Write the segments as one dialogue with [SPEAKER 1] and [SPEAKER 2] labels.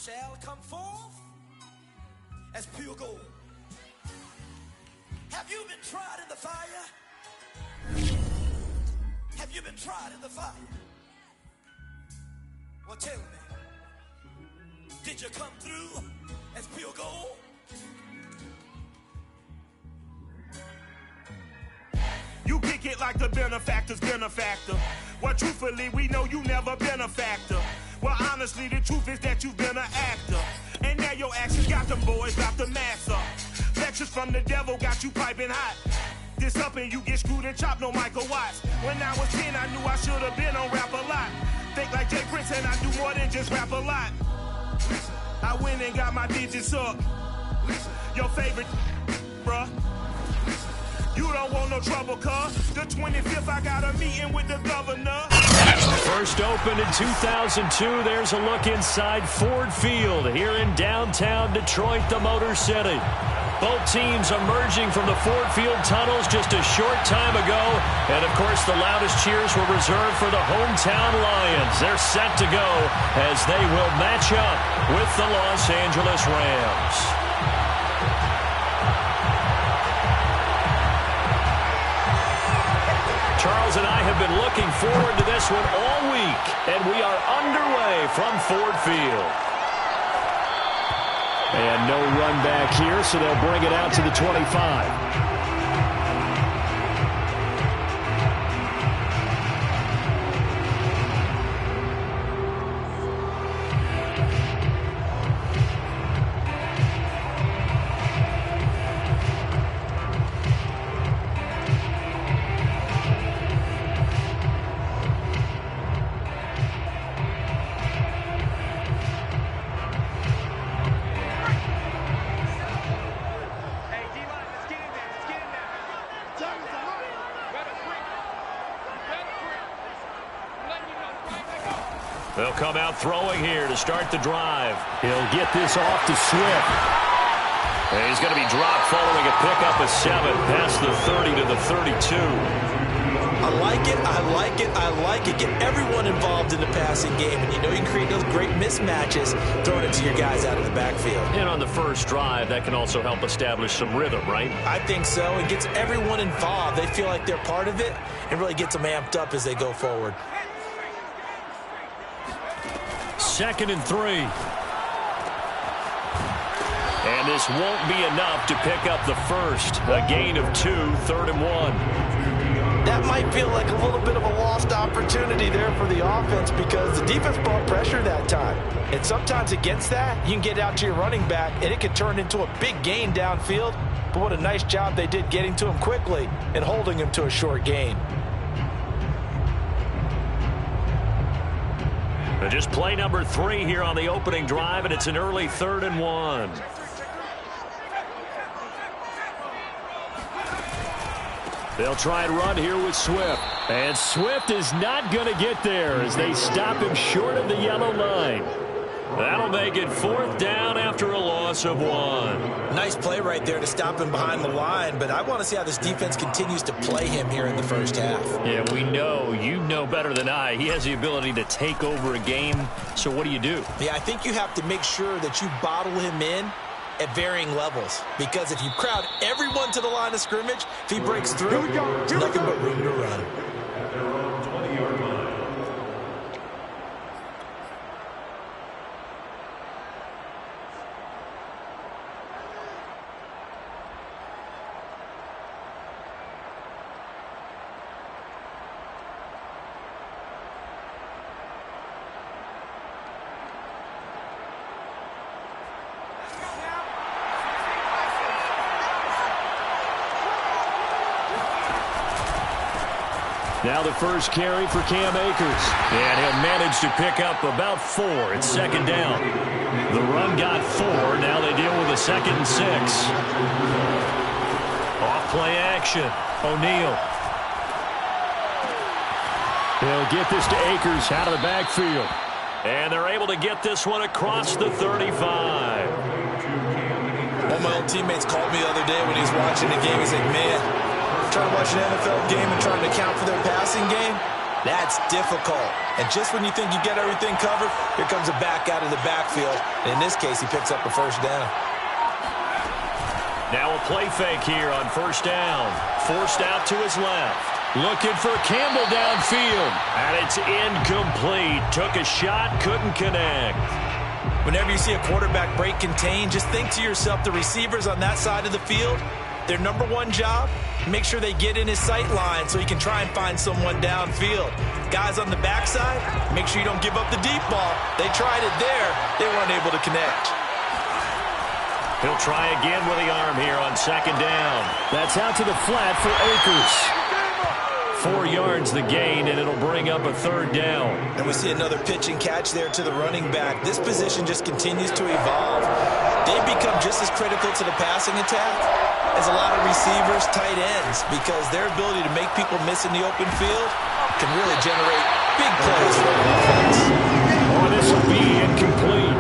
[SPEAKER 1] shall come forth as pure gold. Have you been tried in the fire? Have you been tried in the fire? Well, tell me, did you come through as pure gold?
[SPEAKER 2] You kick it like the benefactor's benefactor. Well, truthfully, we know you never been a factor. Well, honestly, the truth is that you've been an actor. And now your actions got them boys about to mass up. Lectures from the devil got you piping hot. This up and you get screwed and chopped, no Michael Watts. When I was 10, I knew I should have been on rap a lot. Think like Jay Prince and I do more than just rap a lot. I went and got my digits up. Your favorite, bruh. You don't want no trouble, cuz. The 25th, I got a meeting with the governor.
[SPEAKER 3] First opened in 2002. There's a look inside Ford Field here in downtown Detroit, the Motor City. Both teams emerging from the Ford Field tunnels just a short time ago. And, of course, the loudest cheers were reserved for the hometown Lions. They're set to go as they will match up with the Los Angeles Rams. Charles and I have been looking forward to this one all week, and we are underway from Ford Field. And no run back here, so they'll bring it out to the 25. They'll come out throwing here to start the drive. He'll get this off to Swift. And he's going to be dropped following a pickup of 7 past the 30 to the 32.
[SPEAKER 1] I like it, I like it, I like it. Get everyone involved in the passing game. And you know you can create those great mismatches throwing it to your guys out of the backfield.
[SPEAKER 3] And on the first drive, that can also help establish some rhythm, right?
[SPEAKER 1] I think so. It gets everyone involved. They feel like they're part of it. It really gets them amped up as they go forward.
[SPEAKER 3] 2nd and 3. And this won't be enough to pick up the first. A gain of 2, 3rd and 1.
[SPEAKER 1] That might feel like a little bit of a lost opportunity there for the offense because the defense brought pressure that time. And sometimes against that, you can get out to your running back, and it can turn into a big gain downfield. But what a nice job they did getting to him quickly and holding him to a short gain.
[SPEAKER 3] Just play number 3 here on the opening drive, and it's an early 3rd and 1. They'll try and run here with Swift. And Swift is not going to get there as they stop him short of the yellow line. That'll make it 4th down after a loss of 1.
[SPEAKER 1] Nice play right there to stop him behind the line, but I want to see how this defense continues to play him here in the first half.
[SPEAKER 3] Yeah, we know, you know better than I, he has the ability to take over a game. So what do you do?
[SPEAKER 1] Yeah, I think you have to make sure that you bottle him in at varying levels, because if you crowd everyone to the line of scrimmage, if he breaks through, nothing but room to run.
[SPEAKER 3] Now the first carry for Cam Akers. And he'll manage to pick up about 4. It's 2nd down. The run got 4. Now they deal with a 2nd and 6. Off play action. O'Neal. He'll get this to Akers out of the backfield. And they're able to get this one across the 35.
[SPEAKER 1] One of my old teammates called me the other day when he was watching the game. He's like, man, trying to watch an NFL game and trying to account for their passing game, That's difficult. And just when you think you get everything covered, here comes a back out of the backfield. And in this case, he picks up a first down.
[SPEAKER 3] Now a play fake here on first down. Forced out to his left. Looking for Campbell downfield. And it's incomplete. Took a shot, couldn't connect.
[SPEAKER 1] Whenever you see a quarterback break contain, just think to yourself, the receivers on that side of the field, their number one job, make sure they get in his sight line so he can try and find someone downfield. Guys on the backside, make sure you don't give up the deep ball. They tried it there. They weren't able to connect.
[SPEAKER 3] He'll try again with the arm here on second down. That's out to the flat for Akers. 4 yards the gain, and it'll bring up a third down.
[SPEAKER 1] And we see another pitch and catch there to the running back. This position just continues to evolve. They've become just as critical to the passing attack as a lot of receivers, tight ends, because their ability to make people miss in the open field can really generate big plays for the offense.
[SPEAKER 3] Oh, this will be incomplete.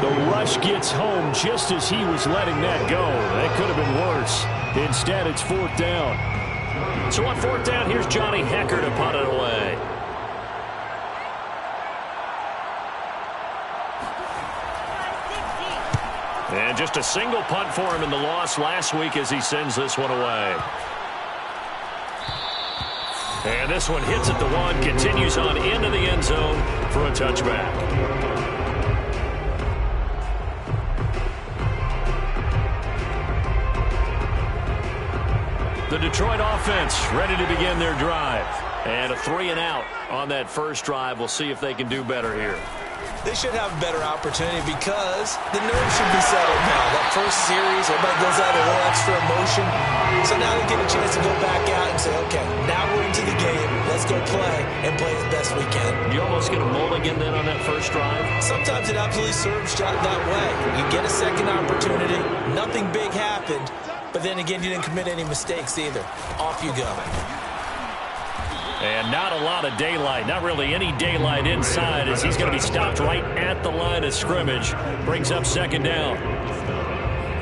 [SPEAKER 3] The rush gets home just as he was letting that go. That could have been worse. Instead, it's fourth down. So on fourth down, here's Johnny Hecker to punt it away. And just a single punt for him in the loss last week as he sends this one away. And this one hits at the one, continues on into the end zone for a touchback. The Detroit offense ready to begin their drive. And a 3-and-out on that first drive. We'll see if they can do better here.
[SPEAKER 1] They should have a better opportunity because the nerves should be settled now. That first series, everybody goes out a little extra emotion. So now they get a chance to go back out and say, okay, now we're into the game. Let's go play and play as best we can.
[SPEAKER 3] You almost get a mulligan then on that first drive?
[SPEAKER 1] Sometimes it absolutely serves that way. You get a second opportunity. Nothing big happened. But then again, you didn't commit any mistakes either. Off you go.
[SPEAKER 3] And not a lot of daylight. Not really any daylight inside as he's going to be stopped right at the line of scrimmage. Brings up second down.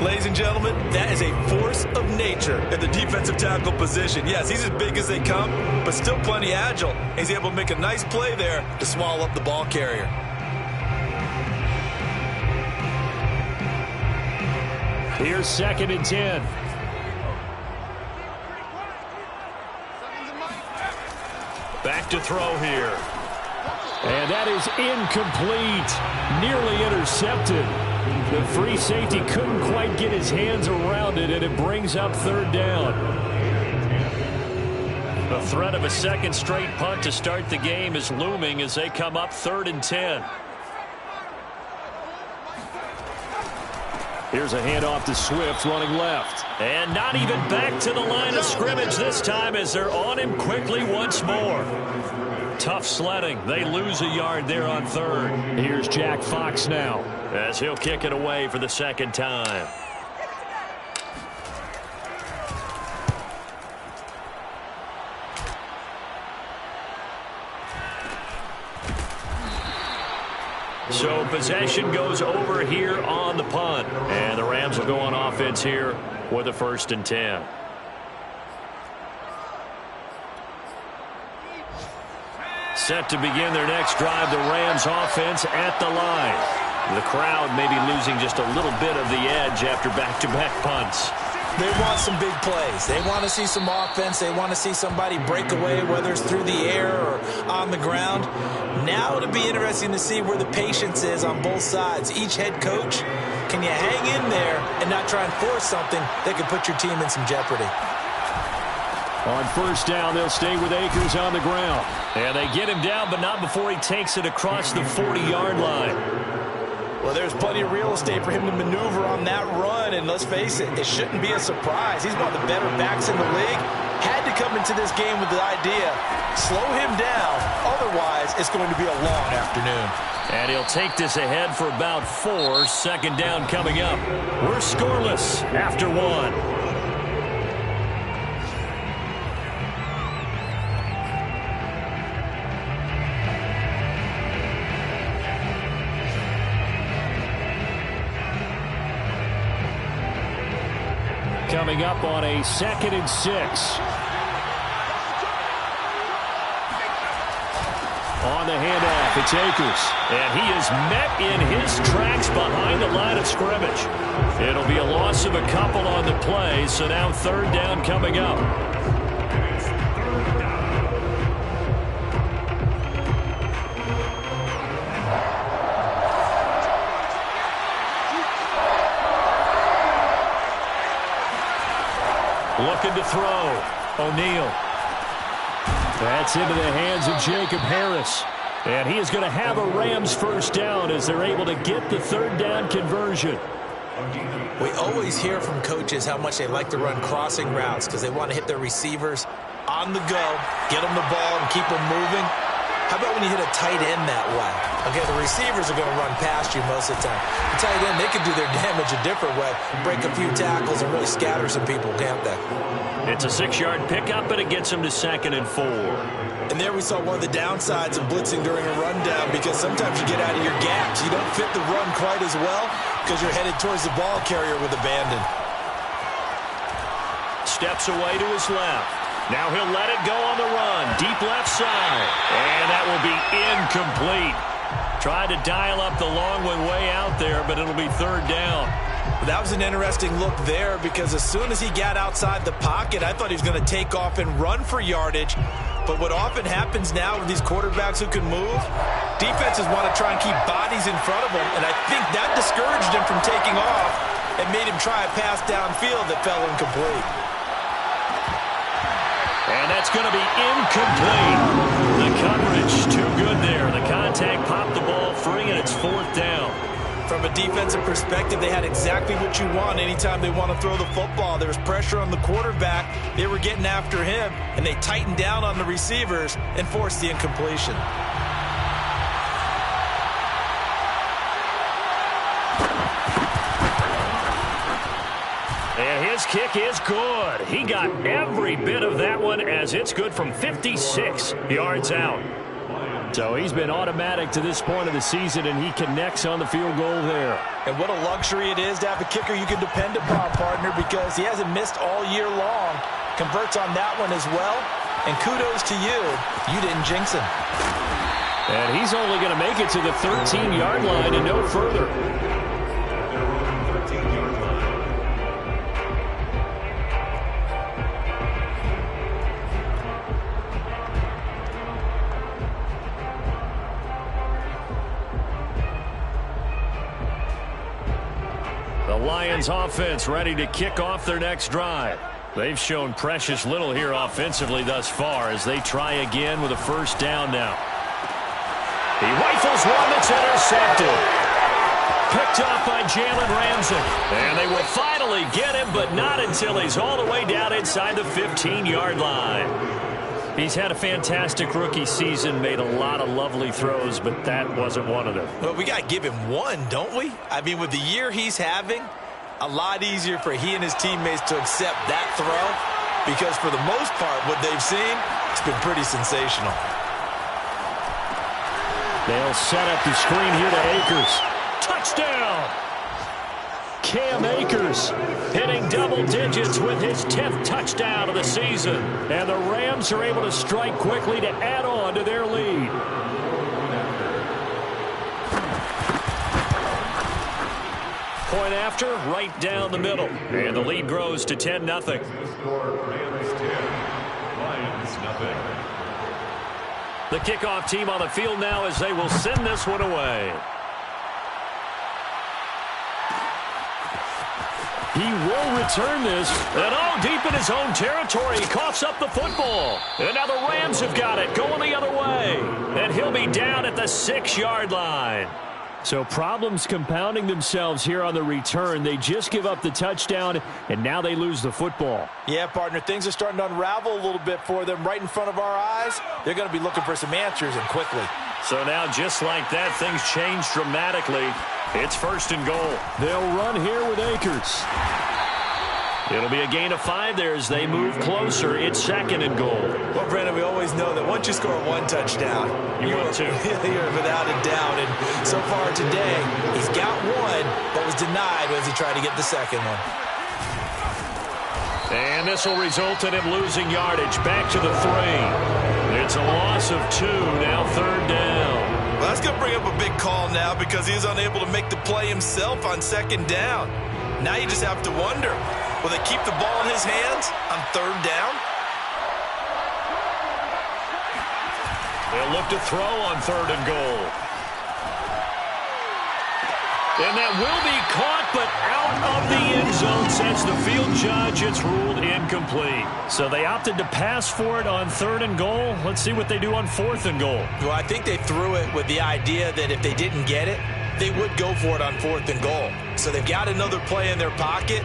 [SPEAKER 1] Ladies and gentlemen, that is a force of nature at the defensive tackle position. Yes, he's as big as they come, but still plenty agile. He's able to make a nice play there to swallow up the ball carrier.
[SPEAKER 3] Here's second and 10. Back to throw here. And that is incomplete. Nearly intercepted. The free safety couldn't quite get his hands around it, and it brings up third down. The threat of a second straight punt to start the game is looming as they come up 3rd and 10. Here's a handoff to Swift running left. And not even back to the line of scrimmage this time as they're on him quickly once more. Tough sledding. They lose a yard there on third. Here's Jack Fox now as he'll kick it away for the second time. So possession goes over here on the punt. And the Rams will go on offense here with a 1st and 10. Set to begin their next drive, the Rams offense at the line. The crowd may be losing just a little bit of the edge after back-to-back punts.
[SPEAKER 1] They want some big plays. They want to see some offense. They want to see somebody break away, whether it's through the air or on the ground. Now it'll be interesting to see where the patience is on both sides. Each head coach, can you hang in there and not try and force something that could put your team in some jeopardy?
[SPEAKER 3] On first down, they'll stay with Akers on the ground. And they get him down, but not before he takes it across the 40-yard line.
[SPEAKER 1] Well, there's plenty of real estate for him to maneuver on that run, and let's face it, it shouldn't be a surprise. He's one of the better backs in the league. Had to come into this game with the idea, slow him down, otherwise it's going to be a long afternoon.
[SPEAKER 3] And he'll take this ahead for about 4. Second down coming up. We're scoreless after 1. Coming up on a 2nd and 6. On the handoff, it's Akers. And he is met in his tracks behind the line of scrimmage. It'll be a loss of a couple on the play, so now third down coming up. Looking to throw. O'Neal. That's into the hands of Jacob Harris. And he is going to have a Rams first down as they're able to get the third down conversion.
[SPEAKER 1] We always hear from coaches how much they like to run crossing routes because they want to hit their receivers on the go, get them the ball, and keep them moving. How about when you hit a tight end that way? Okay, the receivers are going to run past you most of the time. The tight end, they can do their damage a different way, break a few tackles and really scatter some people, can't they?
[SPEAKER 3] It's a 6-yard pickup, and it gets them to 2nd and 4.
[SPEAKER 1] And there we saw one of the downsides of blitzing during a rundown because sometimes you get out of your gaps. You don't fit the run quite as well because you're headed towards the ball carrier with abandon.
[SPEAKER 3] Steps away to his left. Now he'll let it go on the run. Deep left side. And that will be incomplete. Tried to dial up the long one way out there, but it'll be third down.
[SPEAKER 1] That was an interesting look there because as soon as he got outside the pocket, I thought he was going to take off and run for yardage. But what often happens now with these quarterbacks who can move, defenses want to try and keep bodies in front of them, and I think that discouraged him from taking off and made him try a pass downfield that fell incomplete.
[SPEAKER 3] And that's going to be incomplete. The coverage too good there. The contact popped the ball free, and it's fourth down.
[SPEAKER 1] From a defensive perspective, they had exactly what you want anytime they want to throw the football. There was pressure on the quarterback. They were getting after him, and they tightened down on the receivers and forced the incompletion.
[SPEAKER 3] And his kick is good. He got every bit of that one as it's good from 56 yards out. So he's been automatic to this point of the season, and he connects on the field goal there.
[SPEAKER 1] And what a luxury it is to have a kicker you can depend upon, partner, because he hasn't missed all year long. Converts on that one as well. And kudos to you. You didn't jinx him.
[SPEAKER 3] And he's only going to make it to the 13-yard line and no further. Lions offense ready to kick off their next drive. They've shown precious little here offensively thus far as they try again with a first down now. He rifles one that's intercepted. Picked off by Jalen Ramsey. And they will finally get him, but not until he's all the way down inside the 15-yard line. He's had a fantastic rookie season, made a lot of lovely throws, but that wasn't one of them.
[SPEAKER 1] Well, we got to give him one, don't we? I mean, with the year he's having, a lot easier for he and his teammates to accept that throw because for the most part, what they've seen, it's been pretty sensational.
[SPEAKER 3] They'll set up the screen here to Akers. Touchdown! Cam Akers hitting double digits with his 10th touchdown of the season. And the Rams are able to strike quickly to add on to their lead. Point after, right down the middle. And the lead grows to 10-0. The kickoff team on the field now as they will send this one away. He will return this. And deep in his own territory, he coughs up the football. And now the Rams have got it, going the other way. And he'll be down at the 6-yard line. So problems compounding themselves here on the return. They just give up the touchdown, and now they lose the football.
[SPEAKER 1] Yeah, partner, things are starting to unravel a little bit for them right in front of our eyes. They're going to be looking for some answers, and quickly.
[SPEAKER 3] So now, just like that, things change dramatically. It's first and goal. They'll run here with Akers. It'll be a gain of 5 there as they move closer. It's second and goal.
[SPEAKER 1] Well, Brandon, we always know that once you score one touchdown,
[SPEAKER 3] you want to.
[SPEAKER 1] You're without a doubt. And so far today, he's got one, but was denied as he tried to get the second one.
[SPEAKER 3] And this will result in him losing yardage back to the 3. It's a loss of 2, now 3rd down.
[SPEAKER 1] Well, that's going to bring up a big call now because he was unable to make the play himself on 2nd down. Now you just have to wonder, will they keep the ball in his hands on 3rd down?
[SPEAKER 3] They'll look to throw on 3rd and goal. And that will be caught, but out of the end zone, says the field judge. It's ruled incomplete. So they opted to pass for it on 3rd and goal. Let's see what they do on 4th and goal.
[SPEAKER 1] Well, I think they threw it with the idea that if they didn't get it, they would go for it on 4th and goal. So they've got another play in their pocket.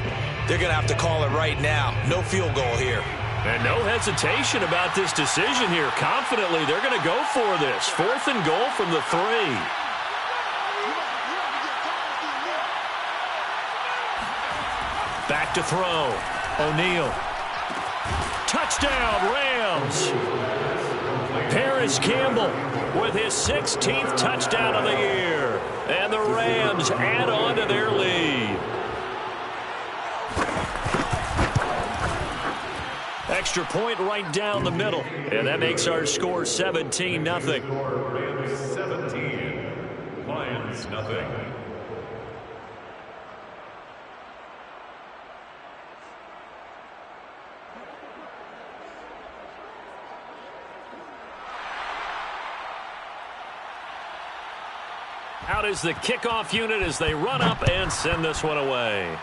[SPEAKER 1] They're going to have to call it right now. No field goal here.
[SPEAKER 3] And no hesitation about this decision here. Confidently, they're going to go for this. 4th and goal from the 3. Back to throw. O'Neal. Touchdown, Rams. Paris Campbell with his 16th touchdown of the year. And the Rams add on to their lead. Extra point right down the middle. And that makes our score 17-0.
[SPEAKER 4] Rams 17, Lions nothing.
[SPEAKER 3] Out is the kickoff unit as they run up and send this one away.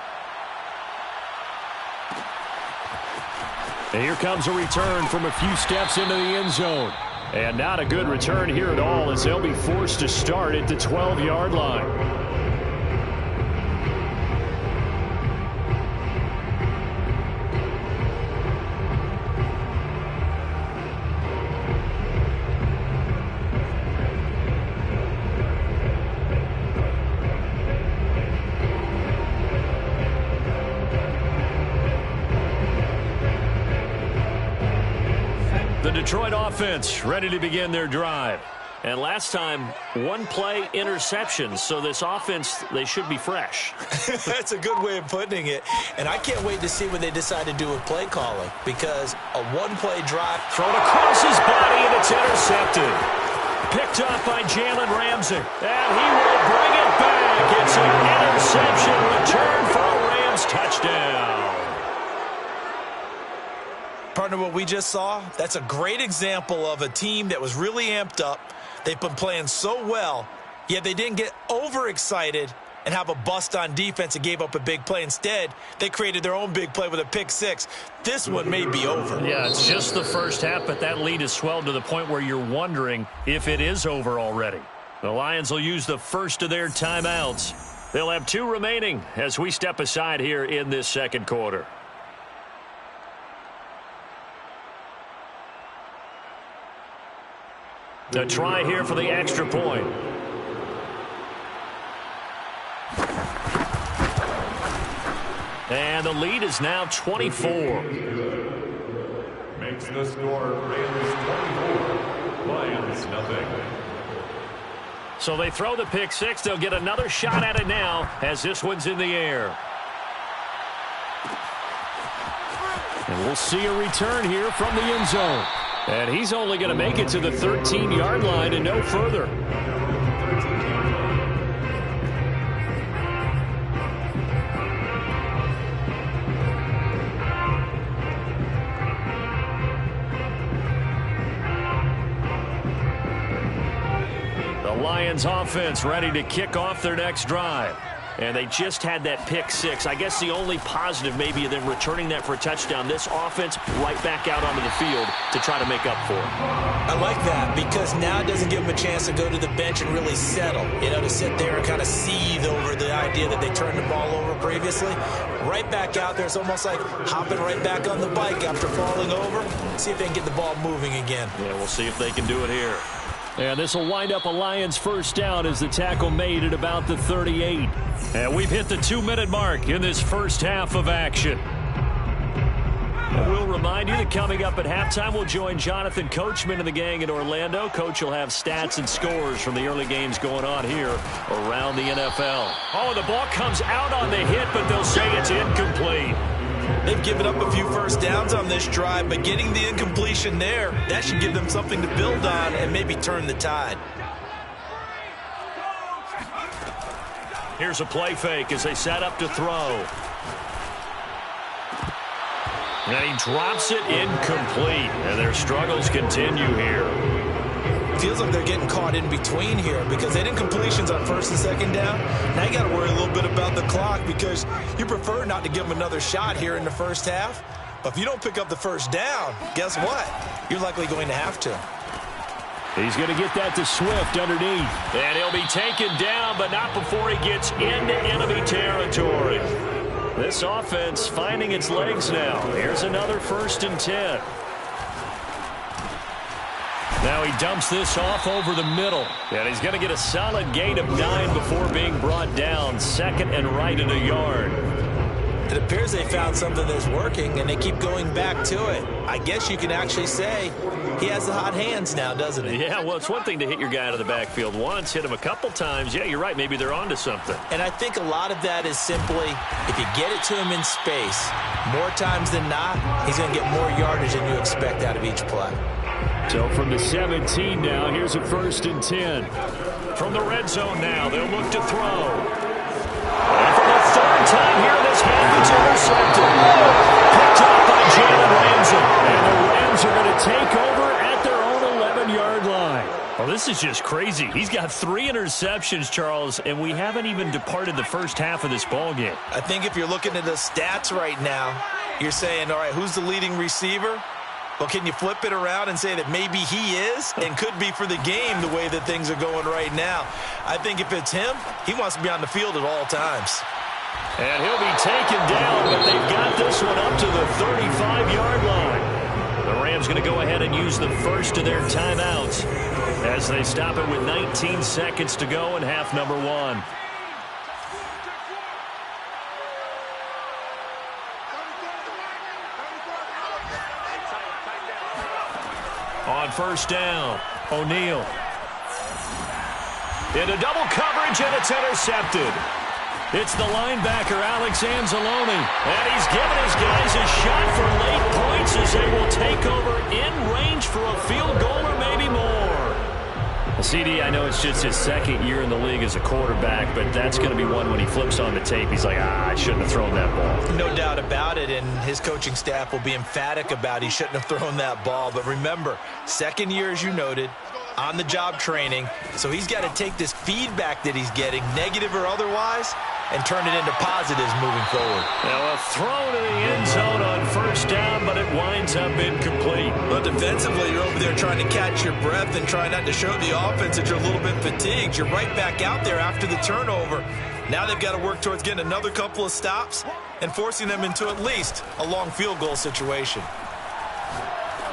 [SPEAKER 3] And here comes a return from a few steps into the end zone. And not a good return here at all as they'll be forced to start at the 12-yard line. The Detroit offense ready to begin their drive. And last time, 1 play interception. So this offense, they should be fresh.
[SPEAKER 1] That's a good way of putting it. And I can't wait to see what they decide to do with play calling. Because a 1-play drive.
[SPEAKER 3] Thrown across his body and it's intercepted. Picked up by Jalen Ramsey. And he will bring it back. It's an interception return for a Rams touchdown.
[SPEAKER 1] Partner, what we just saw, that's a great example of a team that was really amped up. They've been playing so well, yet they didn't get overexcited and have a bust on defense and gave up a big play. Instead, they created their own big play with a pick 6. This one may be over.
[SPEAKER 3] Yeah, it's just the first half, but that lead has swelled to the point where you're wondering if it is over already. The Lions will use the first of their timeouts. They'll have 2 remaining as we step aside here in this second quarter. A try here for the extra point. And the lead is now 24.
[SPEAKER 4] Makes the score Rams 24, Lions nothing.
[SPEAKER 3] So they throw the pick 6. They'll get another shot at it now as this one's in the air. And we'll see a return here from the end zone. And he's only going to make it to the 13-yard line and no further. The Lions offense ready to kick off their next drive. And they just had that pick 6. I guess the only positive maybe of them returning that for a touchdown. This offense right back out onto the field to try to make up for it.
[SPEAKER 1] I like that because now it doesn't give them a chance to go to the bench and really settle. You know, to sit there and kind of seethe over the idea that they turned the ball over previously. Right back out there. It's almost like hopping right back on the bike after falling over. See if they can get the ball moving again.
[SPEAKER 3] Yeah, we'll see if they can do it here. And this will wind up a Lions first down as the tackle made at about the 38. And we've hit the 2-minute mark in this first half of action. And we'll remind you that coming up at halftime, we'll join Jonathan Coachman and the gang in Orlando. Coach will have stats and scores from the early games going on here around the NFL. Oh, the ball comes out on the hit, but they'll say it's incomplete.
[SPEAKER 1] They've given up a few first downs on this drive, but getting the incompletion there, that should give them something to build on and maybe turn the tide.
[SPEAKER 3] Here's a play fake as they set up to throw. And he drops it incomplete, and their struggles continue here.
[SPEAKER 1] Feels like they're getting caught in between here because they didn't completions on first and second down. Now you got to worry a little bit about the clock because you prefer not to give them another shot here in the first half. But if you don't pick up the first down, guess what? You're likely going to have to.
[SPEAKER 3] He's going to get that to Swift underneath. And he'll be taken down, but not before he gets into enemy territory. This offense finding its legs now. Here's another 1st and 10. Now he dumps this off over the middle. And he's going to get a solid gain of 9 before being brought down. 2nd and right in a yard.
[SPEAKER 1] It appears they found something that's working, and they keep going back to it. I guess you can actually say he has the hot hands now, doesn't he?
[SPEAKER 3] Yeah, well, it's one thing to hit your guy out of the backfield once, hit him a couple times. Yeah, you're right. Maybe they're onto something.
[SPEAKER 1] And I think a lot of that is simply if you get it to him in space, more times than not, he's going to get more yardage than you expect out of each play.
[SPEAKER 3] So from the 17 now, here's a 1st and 10. From the red zone now, they'll look to throw. And for the 3rd time here in this half, it's intercepted. Picked off by Jalen Ramsey. And the Rams are going to take over at their own 11-yard line. Well, this is just crazy. He's got 3 interceptions, Charles, and we haven't even departed the first half of this ballgame.
[SPEAKER 1] I think if you're looking at the stats right now, you're saying, all right, who's the leading receiver? Well, can you flip it around and say that maybe he is and could be for the game the way that things are going right now? I think if it's him, he wants to be on the field at all times.
[SPEAKER 3] And he'll be taken down, but they've got this one up to the 35-yard line. The Rams going to go ahead and use the first of their timeouts as they stop it with 19 seconds to go in half number 1. On first down, O'Neal. Into double coverage, and it's intercepted. It's the linebacker, Alex Anzalone. And he's given his guys a shot for late points as they will take over in range for a field goal or maybe more. Well, CD, I know it's just his 2nd year in the league as a quarterback, but that's going to be one when he flips on the tape. He's like, I shouldn't have thrown that ball.
[SPEAKER 1] No doubt about it, and his coaching staff will be emphatic about he shouldn't have thrown that ball. But remember, 2nd year, as you noted, on-the-job training, so he's got to take this feedback that he's getting, negative or otherwise, and turn it into positives moving forward.
[SPEAKER 3] Now a throw to the end zone on first down, but it winds up incomplete.
[SPEAKER 1] But defensively, you're over there trying to catch your breath and try not to show the offense that you're a little bit fatigued. You're right back out there after the turnover. Now they've got to work towards getting another couple of stops and forcing them into at least a long field goal situation.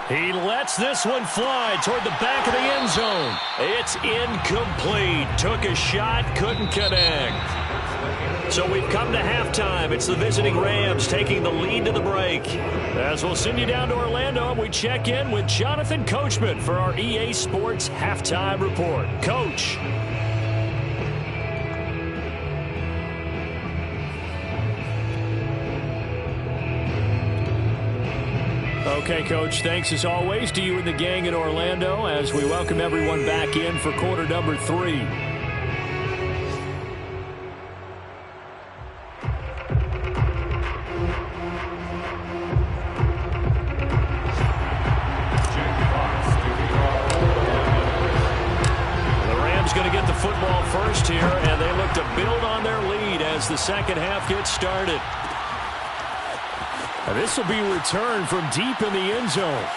[SPEAKER 3] He lets this one fly toward the back of the end zone. It's incomplete. Took a shot, couldn't connect. So we've come to halftime. It's the visiting Rams taking the lead to the break. As we'll send you down to Orlando, we check in with Jonathan Coachman for our EA Sports Halftime Report. Coach. Okay, Coach, thanks as always to you and the gang in Orlando as we welcome everyone back in for quarter number 3. Football first here, and they look to build on their lead as the second half gets started. Now this will be returned from deep in the end zone.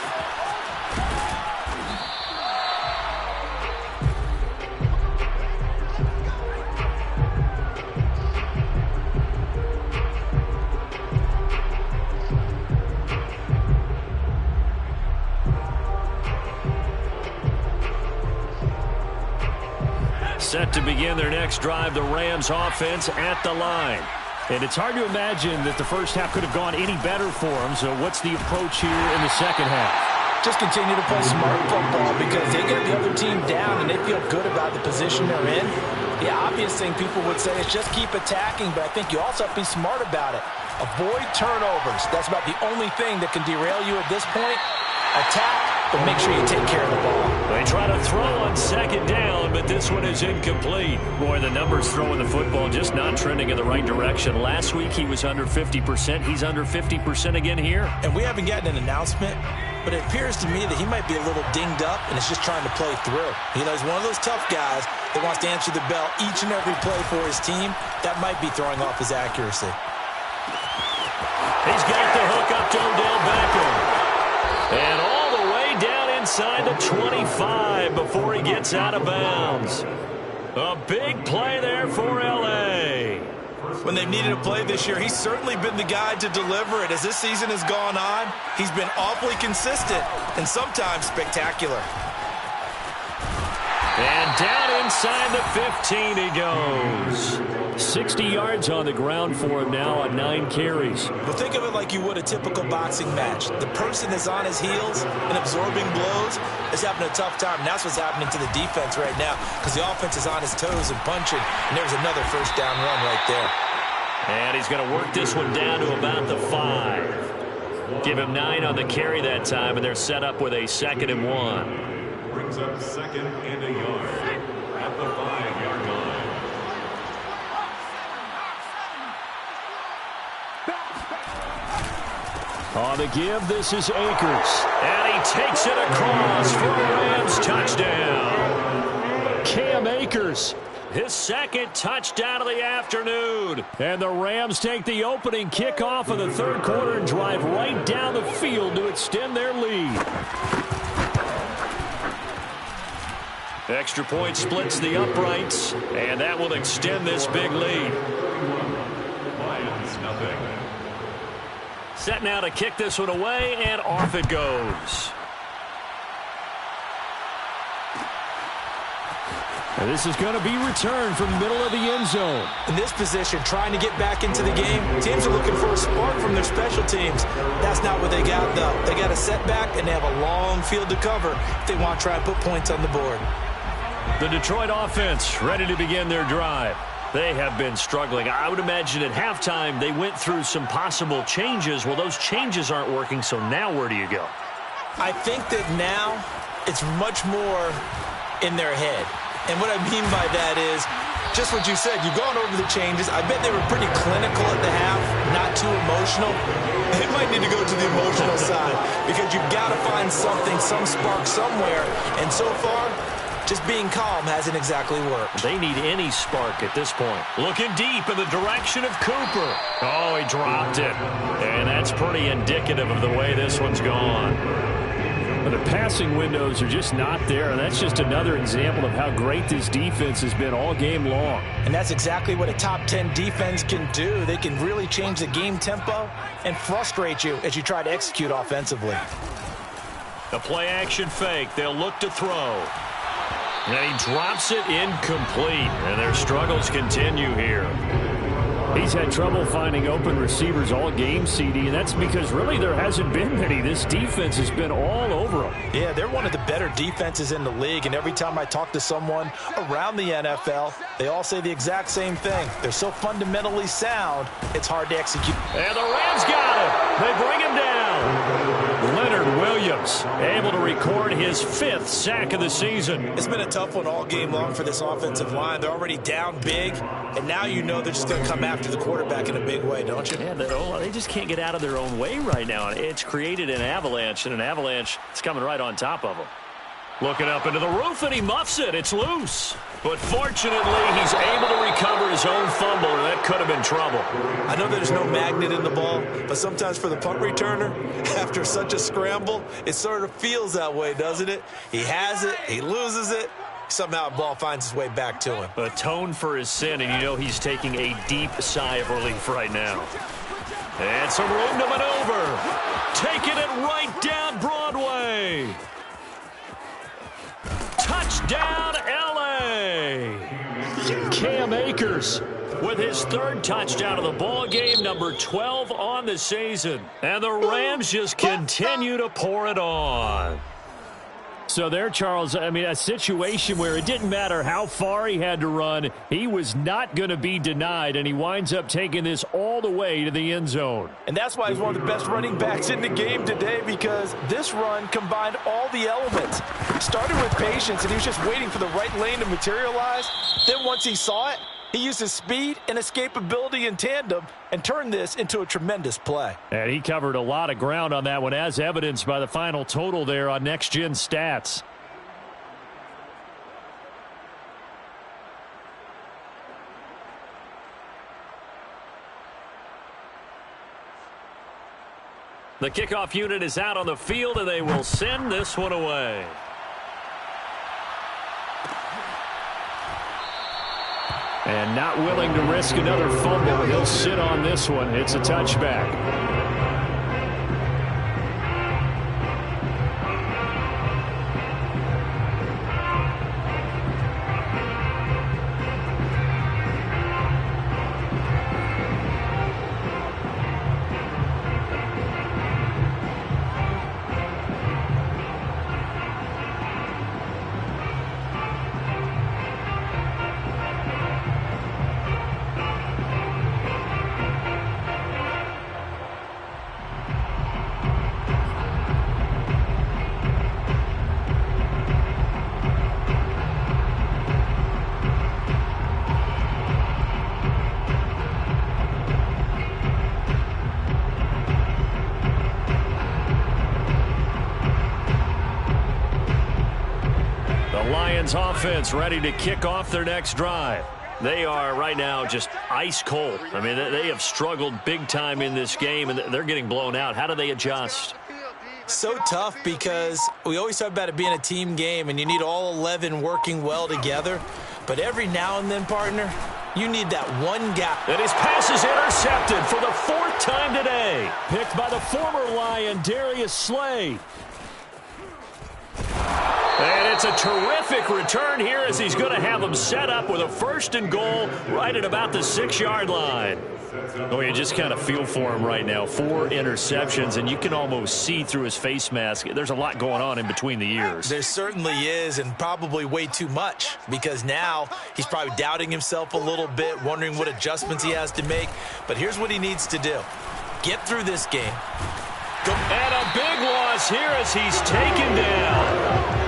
[SPEAKER 3] Set to begin their next drive, the Rams offense at the line. And it's hard to imagine that the first half could have gone any better for them. So what's the approach here in the second half?
[SPEAKER 1] Just continue to play smart football because they get the other team down and they feel good about the position they're in. The obvious thing people would say is just keep attacking, but I think you also have to be smart about it. Avoid turnovers. That's about the only thing that can derail you at this point. Attack, but make sure you take care of the ball.
[SPEAKER 3] They try to throw on second down, but this one is incomplete. Boy, the numbers throwing the football just not trending in the right direction. Last week he was under 50%. He's under 50% again here.
[SPEAKER 1] And we haven't gotten an announcement, but it appears to me that he might be a little dinged up and is just trying to play through. You know, he's one of those tough guys that wants to answer the bell each and every play for his team. That might be throwing off his accuracy.
[SPEAKER 3] He's got the hook up to Odell Beckham. And all the way down inside the 25 before he gets out of bounds. A big play there for L.A.
[SPEAKER 1] When they've needed a play this year, he's certainly been the guy to deliver it. As this season has gone on, he's been awfully consistent and sometimes spectacular.
[SPEAKER 3] And down inside the 15 he goes. 60 yards on the ground for him now on 9 carries.
[SPEAKER 1] Well, think of it like you would a typical boxing match. The person that's on his heels and absorbing blows is having a tough time. And that's what's happening to the defense right now because the offense is on his toes and punching. And there's another first down run right there.
[SPEAKER 3] And he's going to work this one down to about the 5. Give him 9 on the carry that time, and they're set up with a 2nd and 1.
[SPEAKER 4] Brings up 2nd and a yard at the 5-yard line.
[SPEAKER 3] On the give, this is Akers. And he takes it across for a Rams touchdown. Cam Akers, his 2nd touchdown of the afternoon. And the Rams take the opening kickoff of the 3rd quarter and drive right down the field to extend their lead. Extra point splits the uprights, and that will extend this big lead.
[SPEAKER 4] Lions nothing.
[SPEAKER 3] Set now to kick this one away, and off it goes. And this is going to be returned from the middle of the end zone.
[SPEAKER 1] In this position, trying to get back into the game, teams are looking for a spark from their special teams. That's not what they got, though. They got a setback, and they have a long field to cover if they want to try and put points on the board.
[SPEAKER 3] The Detroit offense ready to begin their drive. They have been struggling. I would imagine at halftime they went through some possible changes. Well, those changes aren't working, so now where do you go?
[SPEAKER 1] I think that now it's much more in their head. And what I mean by that is just what you said. You've gone over the changes. I bet they were pretty clinical at the half, not too emotional. They might need to go to the emotional side because you've got to find something, some spark somewhere. And so far, just being calm hasn't exactly worked.
[SPEAKER 3] They need any spark at this point. Looking deep in the direction of Cooper. Oh, he dropped it. And that's pretty indicative of the way this one's gone. But the passing windows are just not there. And that's just another example of how great this defense has been all game long.
[SPEAKER 1] And that's exactly what a top 10 defense can do. They can really change the game tempo and frustrate you as you try to execute offensively.
[SPEAKER 3] The play action fake. They'll look to throw. And he drops it incomplete, and their struggles continue here. He's had trouble finding open receivers all game, CD, and that's because really there hasn't been many. This defense has been all over them.
[SPEAKER 1] Yeah, they're one of the better defenses in the league, and every time I talk to someone around the NFL, they all say the exact same thing. They're so fundamentally sound, it's hard to execute.
[SPEAKER 3] And the Rams got him. They bring him down. Leonard Williams able to record his 5th sack of the season.
[SPEAKER 1] It's been a tough one all game long for this offensive line. They're already down big, and now you know they're just going to come after the quarterback in a big way, don't you?
[SPEAKER 3] Yeah, they just can't get out of their own way right now. It's created an avalanche, and an avalanche is coming right on top of them. Looking up into the roof, and he muffs it. It's loose. But fortunately, he's able to recover his own fumble, and that could have been trouble.
[SPEAKER 1] I know there's no magnet in the ball, but sometimes for the punt returner, after such a scramble, it sort of feels that way, doesn't it? He has it, he loses it, somehow the ball finds its way back to him.
[SPEAKER 3] Atone for his sin, and you know he's taking a deep sigh of relief right now. And some room to maneuver. Taking it right down Broadway. Touchdown, L.A. Cam Akers with his 3rd touchdown of the ball game, number 12 on the season. And the Rams just continue to pour it on. So there, Charles, I mean, a situation where it didn't matter how far he had to run, he was not going to be denied, and he winds up taking this all the way to the end zone.
[SPEAKER 1] And that's why he's one of the best running backs in the game today, because this run combined all the elements. Started with patience, and he was just waiting for the right lane to materialize. Then once he saw it, he used his speed and escapability in tandem and turned this into a tremendous play.
[SPEAKER 3] And he covered a lot of ground on that one, as evidenced by the final total there on Next Gen Stats. The kickoff unit is out on the field, and they will send this one away. And not willing to risk another fumble. He'll sit on this one. It's a touchback. Offense ready to kick off their next drive. They are right now just ice cold. I mean, they have struggled big time in this game, and they're getting blown out. How do they adjust?
[SPEAKER 1] So tough, because we always talk about it being a team game, and you need all 11 working well together. But every now and then, partner, you need that one guy.
[SPEAKER 3] And his pass is intercepted for the 4th time today. Picked by the former Lion, Darius Slay. And it's a terrific return here, as he's going to have them set up with a 1st and goal right at about the 6-yard line. Oh, you just kind of feel for him right now. 4 interceptions, and you can almost see through his face mask. There's a lot going on in between the ears.
[SPEAKER 1] There certainly is, and probably way too much, because now he's probably doubting himself a little bit, wondering what adjustments he has to make. But here's what he needs to do. Get through this game. Go.
[SPEAKER 3] And a big loss here as he's taken down.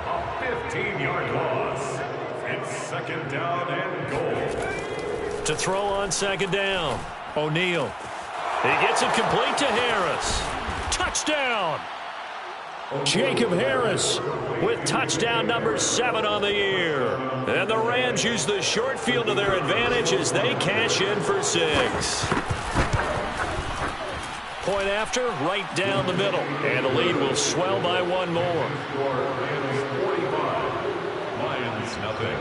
[SPEAKER 4] A 15-yard loss. It's 2nd down and goal.
[SPEAKER 3] To throw on 2nd down, O'Neal. He gets it complete to Harris. Touchdown! Jacob Harris with touchdown number 7 on the year. And the Rams use the short field to their advantage as they cash in for 6. Point after, right down the middle. And the lead will swell by 1 more.
[SPEAKER 4] Rams 45, Lions nothing.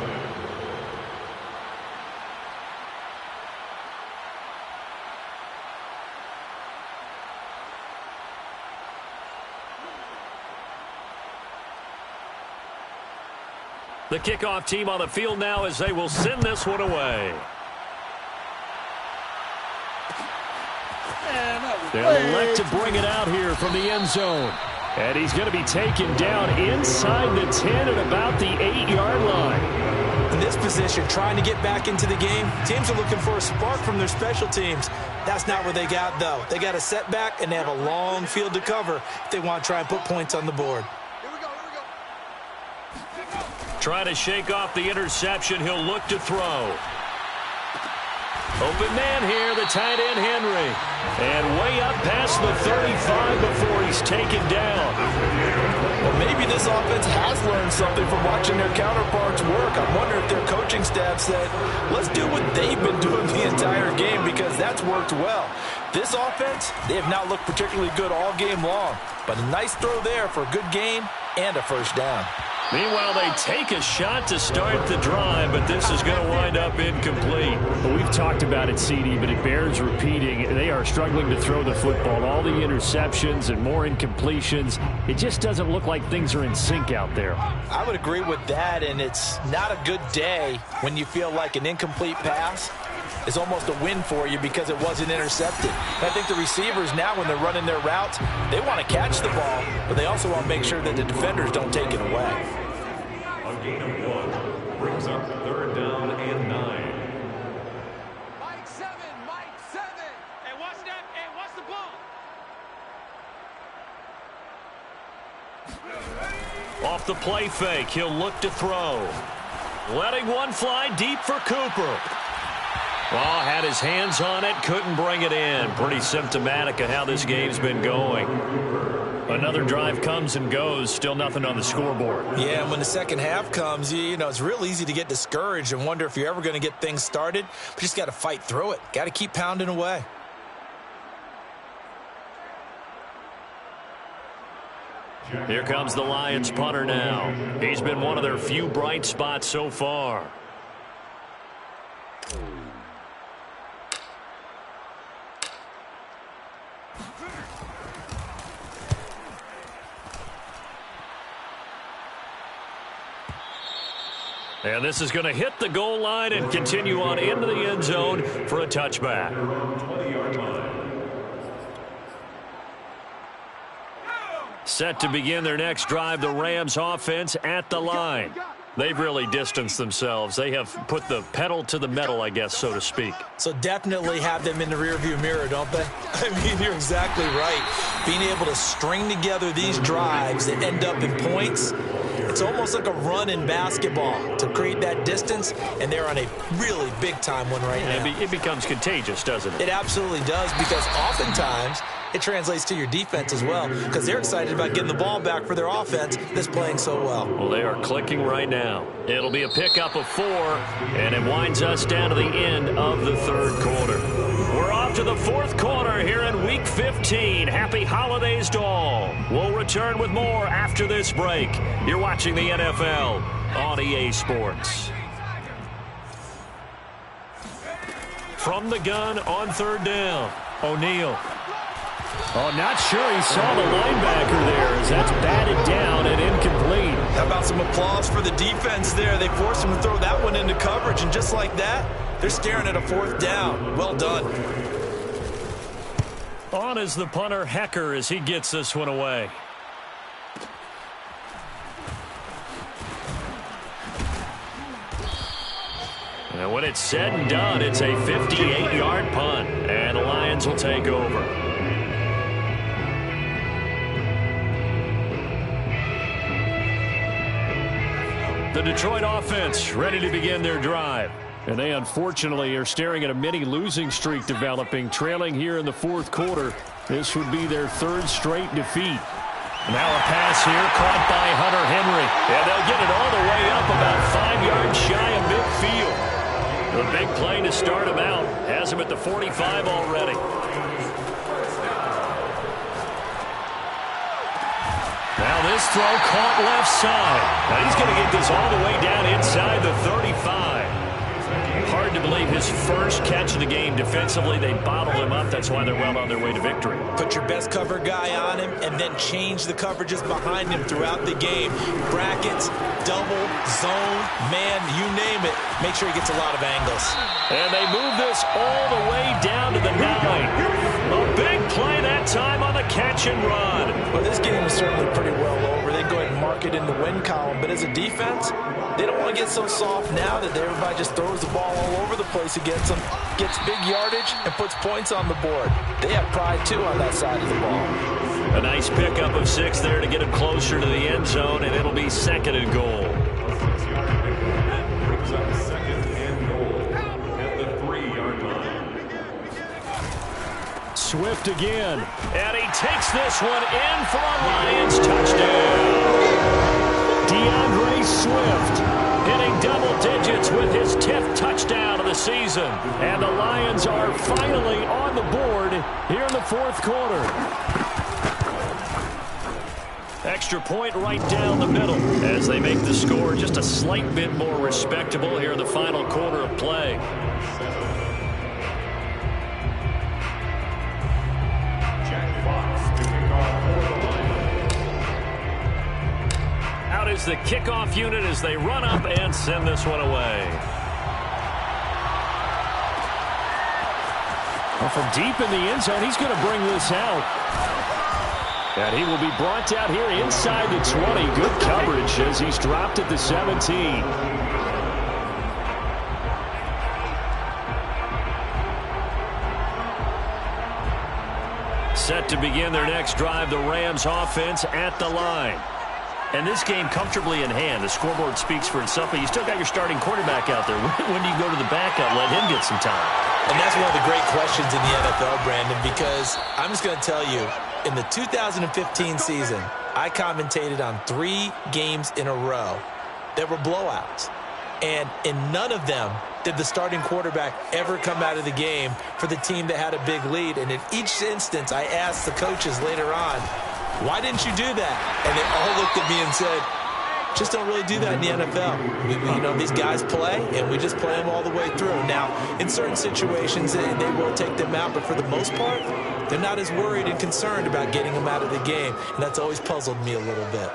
[SPEAKER 3] The kickoff team on the field now as they will send this one away. They'll elect to bring it out here from the end zone. And he's going to be taken down inside the 10 at about the 8-yard line.
[SPEAKER 1] In this position, trying to get back into the game, teams are looking for a spark from their special teams. That's not what they got, though. They got a setback, and they have a long field to cover if they want to try and put points on the board.
[SPEAKER 3] Trying to shake off the interception. He'll look to throw. Open man here, the tight end, Henry. And way up past the 35 before he's taken down.
[SPEAKER 1] Well, maybe this offense has learned something from watching their counterparts work. I wonder if their coaching staff said, let's do what they've been doing the entire game, because that's worked well. This offense, they have not looked particularly good all game long. But a nice throw there for a good gain and a 1st down.
[SPEAKER 3] Meanwhile, they take a shot to start the drive, but this is going to wind up incomplete. Well, we've talked about it, CD, but it bears repeating. They are struggling to throw the football. All the interceptions and more incompletions. It just doesn't look like things are in sync out there.
[SPEAKER 1] I would agree with that, and it's not a good day when you feel like an incomplete pass is almost a win for you because it wasn't intercepted. And I think the receivers now, when they're running their routes, they want to catch the ball, but they also want to make sure that the defenders don't take it away.
[SPEAKER 4] A gain of 1 brings up 3rd down and 9.
[SPEAKER 5] Mike 7. Hey, watch that. Hey, watch the ball.
[SPEAKER 3] Off the play fake, he'll look to throw. Letting one fly deep for Cooper. Well, had his hands on it, couldn't bring it in. Pretty symptomatic of how this game's been going. Another drive comes and goes, still nothing on the scoreboard.
[SPEAKER 1] Yeah, and when the second half comes, you know, it's real easy to get discouraged and wonder if you're ever going to get things started. But you just got to fight through it. Got to keep pounding away.
[SPEAKER 3] Here comes the Lions punter now. He's been one of their few bright spots so far. And this is going to hit the goal line and continue on into the end zone for a touchback.
[SPEAKER 4] 20-yard line.
[SPEAKER 3] Set to begin their next drive, the Rams offense at the line. They've really distanced themselves. They have put the pedal to the metal, I guess, so to speak.
[SPEAKER 1] So definitely have them in the rearview mirror, don't they? I mean, you're exactly right. Being able to string together these drives that end up in points, it's almost like a run in basketball to create that distance, and they're on a really big-time one right now.
[SPEAKER 3] It becomes contagious, doesn't it?
[SPEAKER 1] It absolutely does, because oftentimes it translates to your defense as well, because they're excited about getting the ball back for their offense that's playing so well.
[SPEAKER 3] Well, they are clicking right now. It'll be a pickup of 4, and it winds us down to the end of the 3rd quarter. We're off to the 4th quarter here in Week 15. Happy holidays to all. We'll return with more after this break. You're watching the NFL on EA Sports. From the gun on 3rd down, O'Neal. Oh, not sure he saw the linebacker there as that's batted down and incomplete.
[SPEAKER 1] How about some applause for the defense there? They forced him to throw that one into coverage, and just like that, they're staring at a 4th down. Well done.
[SPEAKER 3] On is the punter, Hecker, as he gets this one away. And when it's said and done, it's a 58-yard punt, and the Lions will take over. The Detroit offense ready to begin their drive. And they unfortunately are staring at a mini losing streak developing, trailing here in the 4th quarter. This would be their 3rd straight defeat. Now a pass here caught by Hunter Henry. And they'll get it all the way up about 5 yards shy of midfield. The big play to start him out has him at the 45 already. Now this throw caught left side. Now he's going to get this all the way down inside the 35. Hard to believe his first catch of the game defensively. They bottled him up. That's why they're well on their way to victory.
[SPEAKER 1] Put your best cover guy on him and then change the coverages behind him throughout the game. Brackets, double, zone, man, you name it. Make sure he gets a lot of angles.
[SPEAKER 3] And they move this all the way down to the 9. A big play that time on the catch and run.
[SPEAKER 1] Well, this game is certainly pretty well over. They go ahead and mark it in the win column. But as a defense, they don't want to get so soft now that everybody just throws the ball all over the place against them, gets big yardage, and puts points on the board. They have pride, too, on that side of the ball.
[SPEAKER 3] A nice pickup of 6 there to get him closer to the end zone, and it'll be 2nd and goal.
[SPEAKER 4] Brings up 2nd and goal at the 3-yard line.
[SPEAKER 3] Swift again, and he takes this one in for a Lions touchdown. DeAndre Swift hitting double digits with his 10th touchdown of the season. And the Lions are finally on the board here in the 4th quarter. Extra point right down the middle as they make the score just a slight bit more respectable here in the final quarter of play. Out is the kickoff unit as they run up and send this one away. Well, from deep in the end zone, he's going to bring this out. And he will be brought down here inside the 20. Good coverage as he's dropped at the 17. Set to begin their next drive, the Rams offense at the line. And this game comfortably in hand. The scoreboard speaks for itself, but you still got your starting quarterback out there. When do you go to the backup, let him get some time?
[SPEAKER 1] And that's one of the great questions in the NFL, Brandon, because I'm just going to tell you, in the 2015 season, I commentated on 3 games in a row that were blowouts. And in none of them did the starting quarterback ever come out of the game for the team that had a big lead. And in each instance, I asked the coaches later on, why didn't you do that? And they all looked at me and said, just don't really do that in the NFL. These guys play, and we just play them all the way through. Now, in certain situations, they will take them out, but for the most part, they're not as worried and concerned about getting them out of the game. And that's always puzzled me a little bit.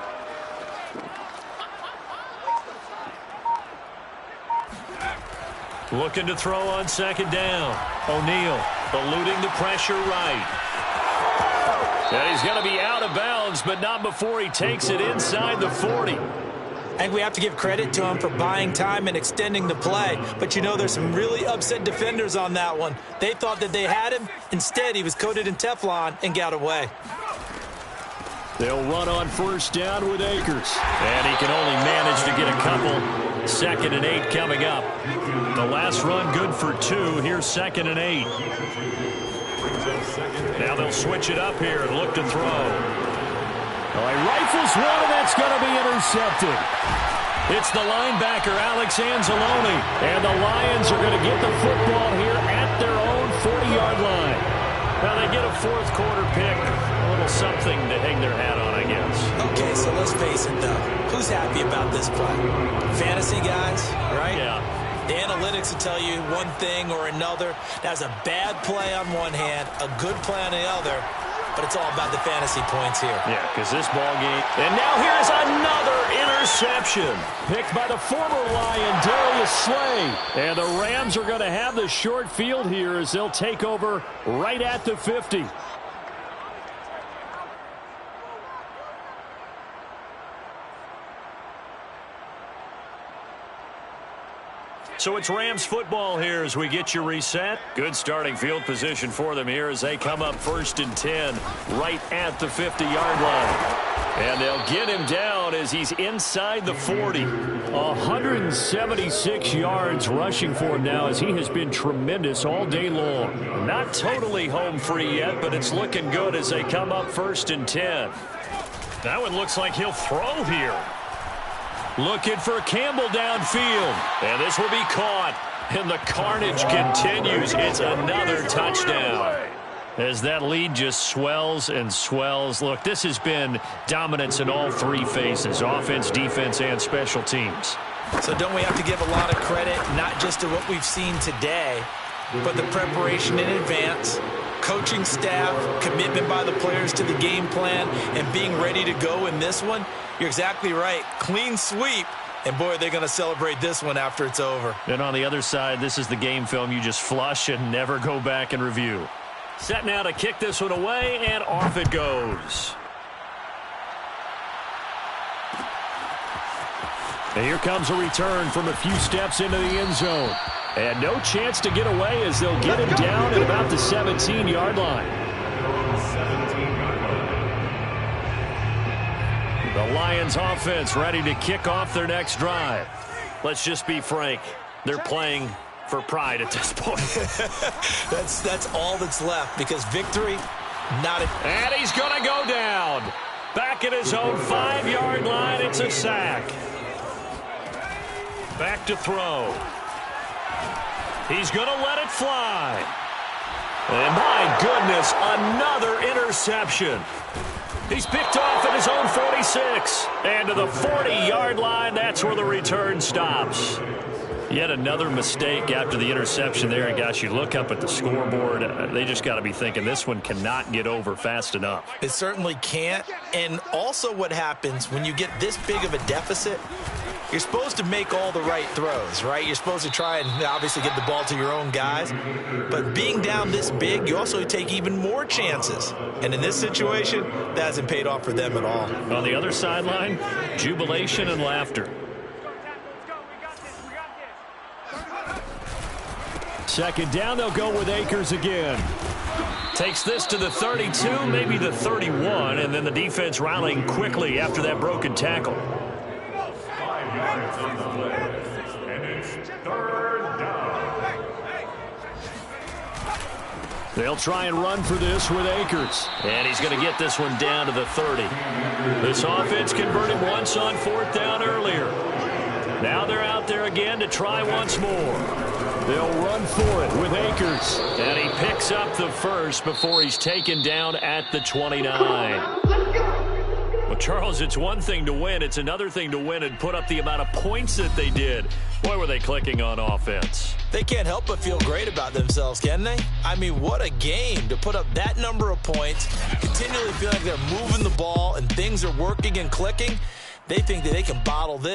[SPEAKER 3] Looking to throw on second down. O'Neal eluding the pressure right. And he's going to be out of bounds, but not before he takes it inside the 40.
[SPEAKER 1] I think we have to give credit to him for buying time and extending the play. But, there's some really upset defenders on that one. They thought that they had him. Instead, he was coated in Teflon and got away.
[SPEAKER 3] They'll run on first down with Akers. And he can only manage to get a couple. 2nd and 8 coming up. The last run good for 2. Here's 2nd and 8. Now they'll switch it up here and look to throw. Well, he rifles one, and that's going to be intercepted. It's the linebacker, Alex Anzalone. And the Lions are going to get the football here at their own 40-yard line. Now they get a 4th quarter pick. A little something to hang their hat on, I guess.
[SPEAKER 1] Okay, so let's face it, though. Who's happy about this play? Fantasy guys, right?
[SPEAKER 3] Yeah.
[SPEAKER 1] The analytics will tell you one thing or another. That's a bad play on one hand, a good play on the other, but it's all about the fantasy points here.
[SPEAKER 3] Yeah, because this ball game. And now here's another interception. Picked by the former Lion, Darius Slay. And the Rams are going to have the short field here as they'll take over right at the 50. So it's Rams football here as we get you reset. Good starting field position for them here as they come up 1st and 10 right at the 50-yard line. And they'll get him down as he's inside the 40. 176 yards rushing for him now as he has been tremendous all day long. Not totally home free yet, but it's looking good as they come up 1st and 10. That one looks like he'll throw here. Looking for Campbell downfield. And this will be caught. And the carnage continues. It's another touchdown. As that lead just swells and swells. Look, this has been dominance in all 3 phases. Offense, defense, and special teams.
[SPEAKER 1] So don't we have to give a lot of credit, not just to what we've seen today, but the preparation in advance, coaching staff, commitment by the players to the game plan, and being ready to go in this one? You're exactly right. Clean sweep. And, boy, they're going to celebrate this one after it's over.
[SPEAKER 3] And on the other side, this is the game film you just flush and never go back and review. Set now to kick this one away, and off it goes. And here comes a return from a few steps into the end zone. And no chance to get away as they'll get him down at about the 17-yard line. The Lions offense ready to kick off their next drive. Let's just be frank. They're playing for pride at this point.
[SPEAKER 1] That's all that's left because victory, not a...
[SPEAKER 3] And he's going to go down. Back at his own 5-yard line. It's a sack. Back to throw. He's going to let it fly. And my goodness, another interception. He's picked off at his own 46. And to the 40-yard line, that's where the return stops. Yet another mistake after the interception there. And, gosh, you look up at the scoreboard. They just got to be thinking this one cannot get over fast enough.
[SPEAKER 1] It certainly can't. And also what happens when you get this big of a deficit, You're supposed to make all the right throws, right? You're supposed to try and obviously get the ball to your own guys. But being down this big, you also take even more chances. And in this situation, that hasn't paid off for them at all.
[SPEAKER 3] On the other sideline, jubilation and laughter. Second down, they'll go with Akers again. Takes this to the 32, maybe the 31, and then the defense rallying quickly after that broken tackle.
[SPEAKER 4] 5 yards on the play, and it's 3rd down.
[SPEAKER 3] They'll try and run for this with Akers. And he's going to get this one down to the 30. This offense converted once on 4th down earlier. Now they're out there again to try once more. They'll run for it with Akers. And he picks up the first before he's taken down at the 29. Well, Charles, it's one thing to win. It's another thing to win and put up the amount of points that they did. Boy, were they clicking on offense.
[SPEAKER 1] They can't help but feel great about themselves, can they? I mean, what a game to put up that number of points, continually feel like they're moving the ball and things are working and clicking. They think that they can bottle this.